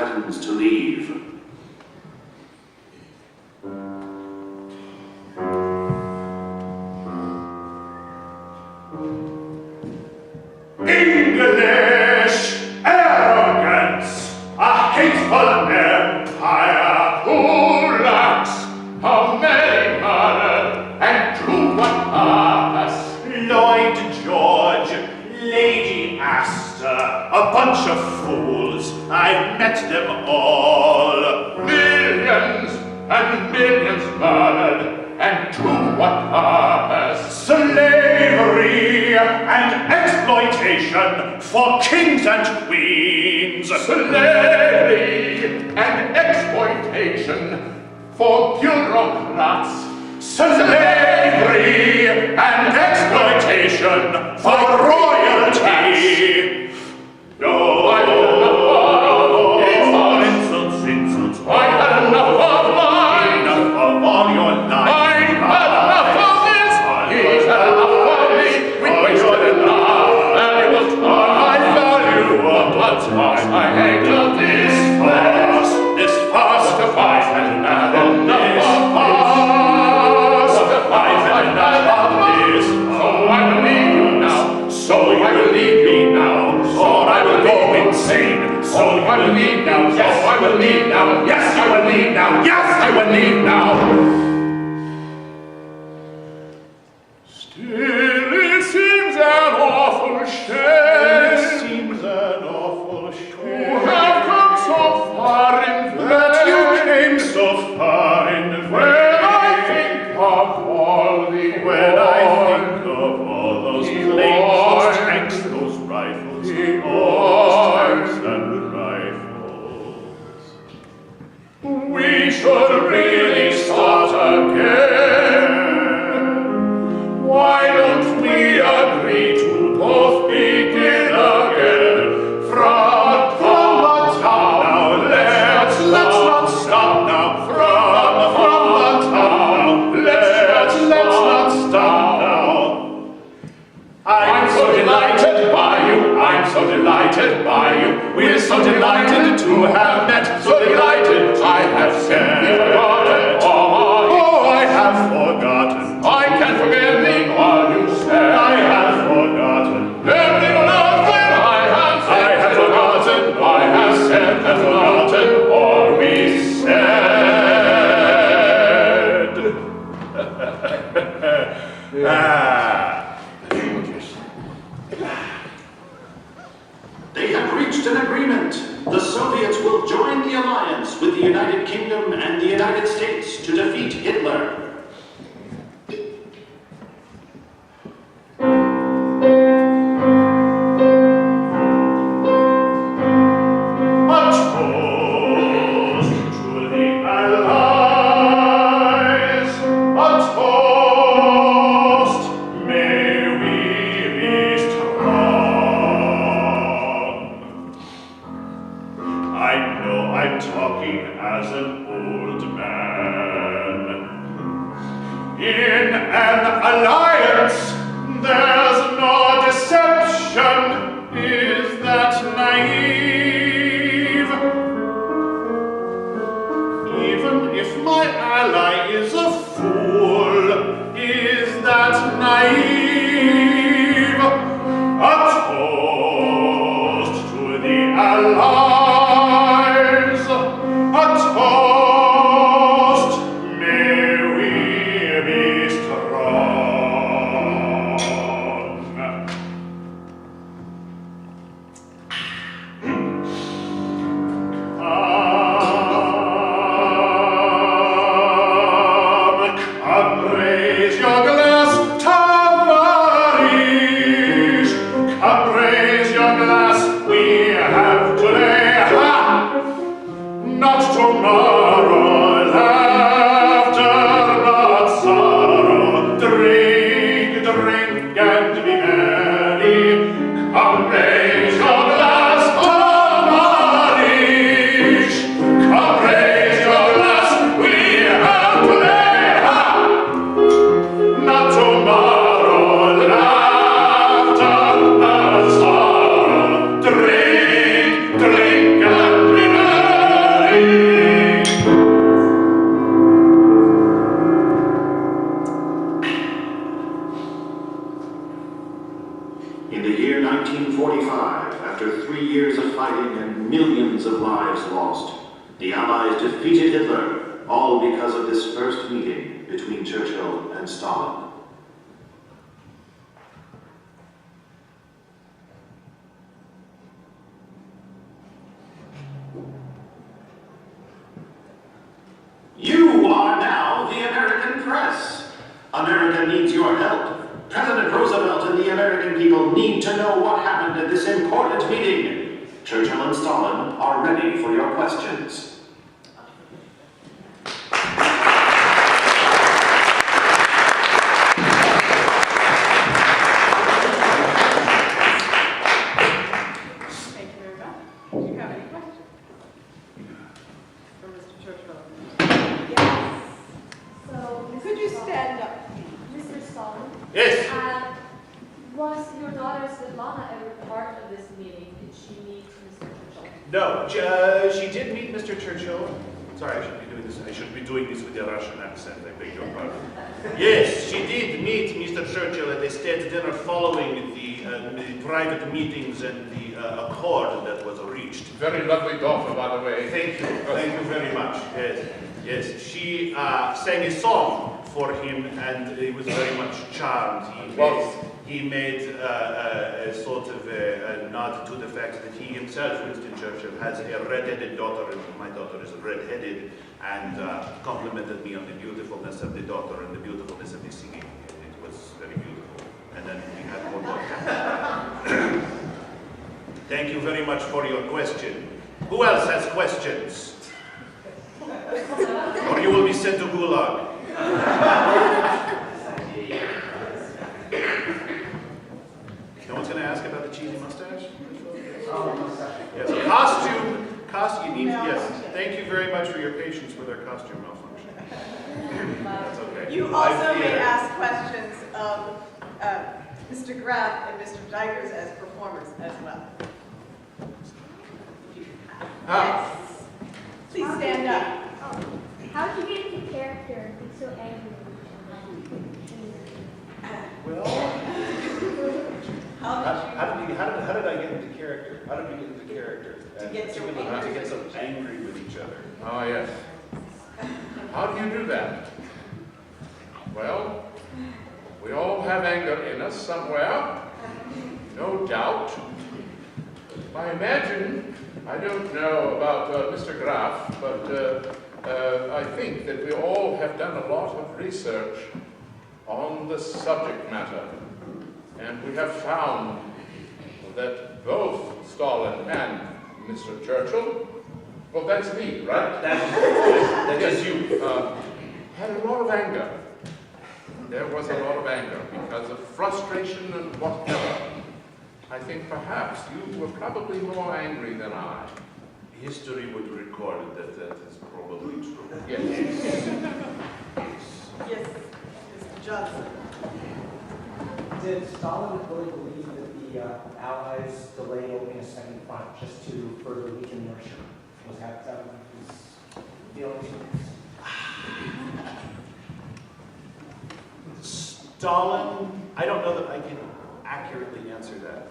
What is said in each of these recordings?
threatens to leave. English arrogance, a hateful empire who lacks how many murder and to what purpose? Lloyd George, Lady Astor, a bunch of fools, I've met them all. Millions and millions murdered, and to what purpose? Slavery and exploitation for kings and queens. Slavery and exploitation for bureaucrats. Slavery and exploitation for royalty. No, I had enough of insults. I had enough of lies. Enough of all your lies. I hate of this farce, the fight and not of this farce, the fight and not of this. So I will leave you now, so I will leave you now, or I will go insane. So I will leave now, yes, I will leave now, yes, I will leave now, yes, I will leave now. Still it seems an awful shame. We should really start again. Why don't we agree to both begin again from the town? Now let's not stop now from the town. Let's not stop now. I'm so delighted by you. I'm so delighted by you. We're so delighted to have met. So delighted, I have simply forgotten. Oh, I have forgotten. I can't forget everything all you said. I have forgotten. Everything on earth that I have forgotten. I have said and forgotten all we said. They have reached an agreement. The Soviets will join the alliance with the United Kingdom and the United States to defeat Hitler. Raise your glass, we have today fighting and millions of lives lost. The Allies defeated Hitler, all because of this first meeting between Churchill and Stalin. You are now the American press. America needs your help. President Roosevelt and the American people need to know what happened at this important meeting. Churchill and Stalin are ready for your questions. Thank you very much. Do you have any questions for Mr. Churchill? Yes. So, Could you stand up? Mr. Stalin? Yes. Was your daughter Svetlana ever part of this meeting? Did she meet Mr. Churchill? No, she did meet Mr. Churchill. Sorry, I shouldn't be doing this. I shouldn't be doing this with a Russian accent. I beg your pardon. Yes, she did meet Mr. Churchill at a state dinner following the private meetings and the accord that was reached. Very lovely daughter, by the way. Thank you. Thank you very much. Yes, yes. She sang a song for him, and he was very much charmed. He made a sort of a nod to the fact that he himself, Winston Churchill, has a red-headed daughter, and my daughter is red-headed, and complimented me on the beautifulness of the daughter and the beautifulness of the singing. It was very beautiful. And then we had more vodka. Thank you very much for your question. Who else has questions? Or you will be sent to Gulag. No one's going to ask about the cheesy mustache? Yes, costume, yes. Thank you very much for your patience with our costume malfunction. That's okay. You also may ask questions of Mr. Graff and Mr. Dykers as performers as well. Yes. Please stand up. How did you get into character and be so angry? Well, how did I get into character? How did we get into character? To get so to get so angry with each other. Oh, yes. How do you do that? Well, we all have anger in us somewhere, no doubt. I imagine, I don't know about Mr. Graff, but I think that we all have done a lot of research on the subject matter. And we have found that both Stalin and Mr. Churchill, well, that's me, right? That's you. Had a lot of anger. There was a lot of anger because of frustration and whatever. I think perhaps you were probably more angry than I. History would record that is probably true. Yes. Yes, Mr. Johnson. Did Stalin really believe that the Allies delayed opening a second front just to further weaken Russia? Was that his feelings? Stalin, I don't know that I can accurately answer that.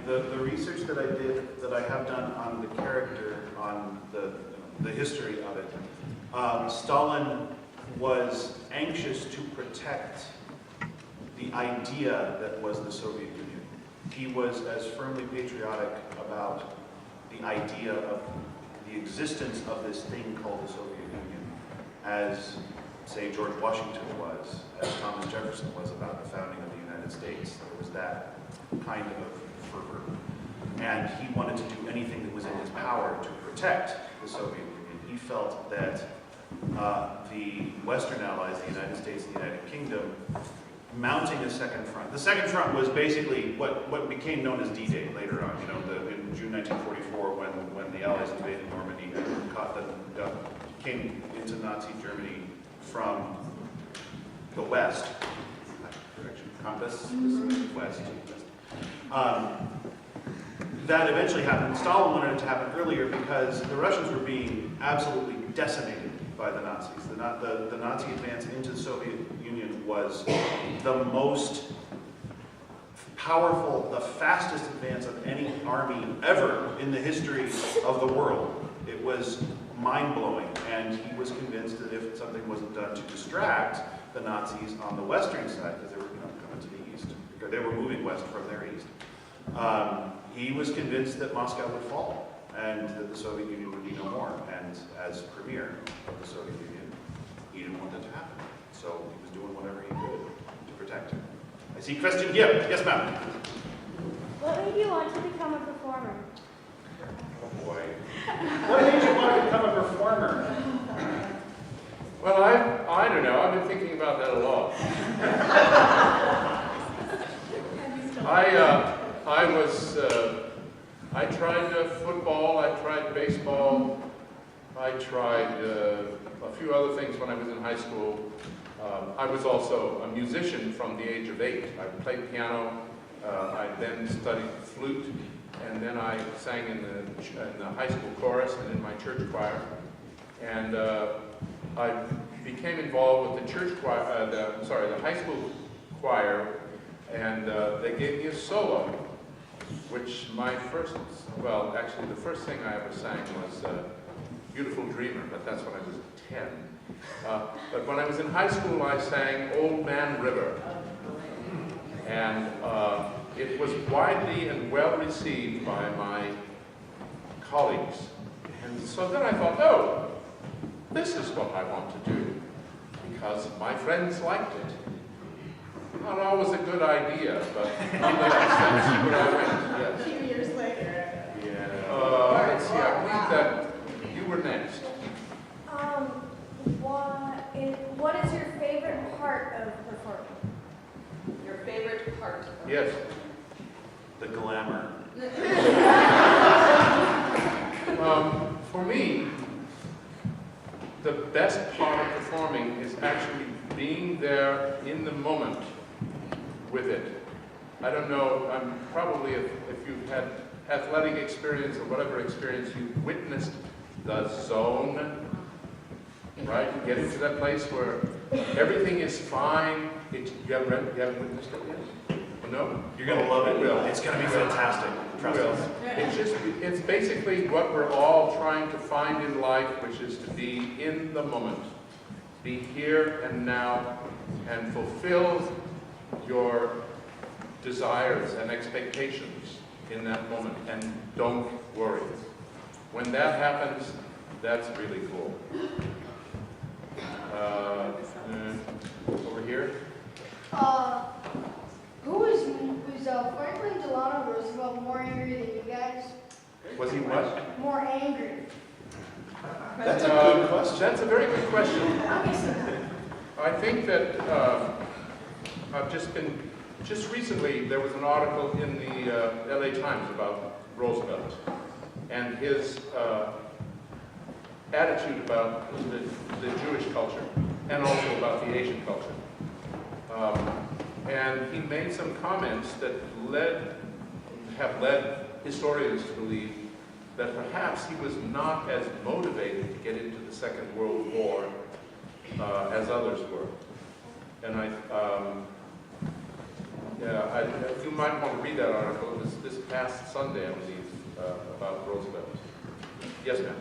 The research that I did, that I have done on the character, on the history of it, Stalin was anxious to protect the idea that was the Soviet Union. He was as firmly patriotic about the idea of the existence of this thing called the Soviet Union as, say, George Washington was, as Thomas Jefferson was about the founding of the United States. There was that kind of fervor. And he wanted to do anything that was in his power to protect the Soviet Union. He felt that the Western Allies, the United States and the United Kingdom, mounting a second front. The second front was basically what became known as D-Day later on. You know, in June 1944, when the Allies invaded Normandy and came into Nazi Germany from the west, direction compass, west. That eventually happened. Stalin wanted it to happen earlier because the Russians were being absolutely decimated by the Nazis. The Nazi advance into the Soviet Union was the most powerful, the fastest advance of any army ever in the history of the world. It was mind-blowing, and he was convinced that if something wasn't done to distract the Nazis on the western side, because they were coming to the east, because they were moving west from their east, he was convinced that Moscow would fall and that the Soviet Union would be no more. And as premier of the Soviet Union, he didn't want that to happen. So he was doing whatever he could to protect him. I see question here. Yes, ma'am. What made you want to become a performer? Oh boy. What made you want to become a performer? Well, I don't know. I've been thinking about that a lot. I tried football, I tried baseball, I tried a few other things when I was in high school. I was also a musician from the age of 8. I played piano, I then studied flute, and then I sang in the high school chorus and in my church choir. And I became involved with the church choir, the high school choir, and they gave me a solo, which actually the first thing I ever sang was Beautiful Dreamer, but that's when I was 10. But when I was in high school, I sang Old Man River. And it was widely and well received by my colleagues. And so then I thought, oh, this is what I want to do, because my friends liked it. Not always a good idea, but nonetheless, that's where I went. Yes. A few years later. Yeah. Let's see, I believe that you were next. What is your favorite part of performing? Your favorite part? Yes. The glamour. For me, the best part of performing is actually being there in the moment with it. I don't know, probably if you've had athletic experience or whatever experience, you've witnessed the zone, right? You get into that place where everything is fine. You haven't witnessed it yet? No? You're going to love it. Will. It's going to be fantastic. Trust us. It's basically what we're all trying to find in life, which is to be in the moment. Be here and now and fulfill your desires and expectations in that moment, and don't worry. When that happens, that's really cool. Over here. Was Franklin Delano Roosevelt more angry than you guys? Was he what? More angry. That's a good question. That's a very good question. I think that just recently there was an article in the LA Times about Roosevelt and his attitude about the Jewish culture and also about the Asian culture. And he made some comments that have led historians to believe that perhaps he was not as motivated to get into the Second World War as others were. And you might want to read that article. It was this past Sunday, I believe, about Roosevelt. Yes, ma'am.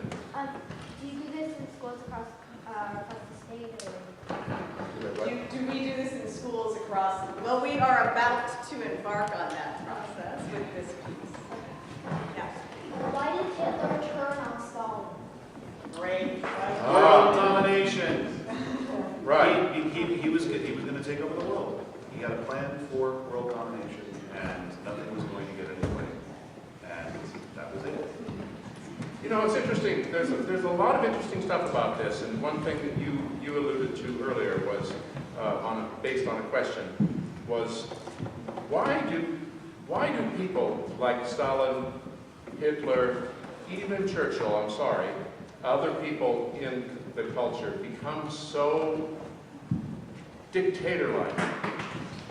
Do you do this in schools across the state? Do we do this in schools across? Well, we are about to embark on that process with this piece. Yeah. Why did Hitler turn on Stalin? Great. World domination. Right. He was going to take over the world. He had a plan for world domination, and nothing was going to get in his way. And that was it. You know, it's interesting. There's a lot of interesting stuff about this, and one thing that you alluded to earlier was based on a question was why do people like Stalin, Hitler, even Churchill, I'm sorry, other people in the culture become so dictator-like?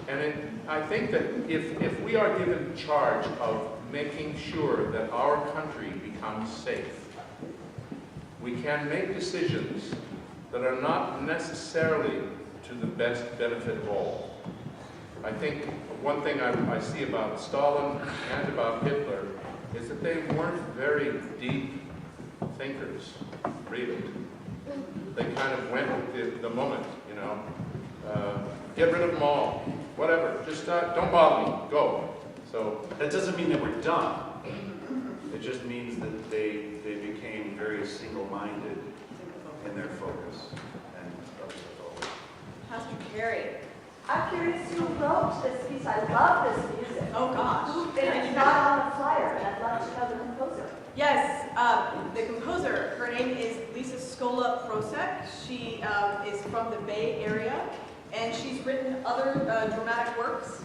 And I think that if we are given charge of making sure that our country becomes safe, we can make decisions that are not necessarily to the best benefit of all. I think one thing I see about Stalin and about Hitler is that they weren't very deep thinkers, really. They kind of went with the moment, you know. Get rid of them all, whatever. Just don't bother me. Go. So That doesn't mean that we're done. It just means that they became very single-minded in their focus. And that was the goal. Pastor Carey. I'm curious who wrote this piece. I love this music. Oh gosh. It's not on the flyer, and I'd love to know the composer. Yes, the composer, her name is Scola Prosek. She is from the Bay Area, and she's written other dramatic works.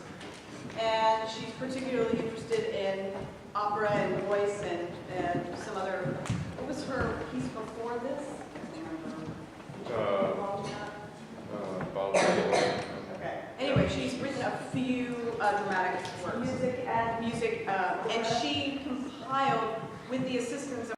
And she's particularly interested in opera and voice and some other. What was her piece before this? Okay. Anyway, she's written a few dramatic works. Music, and she compiled with the assistance of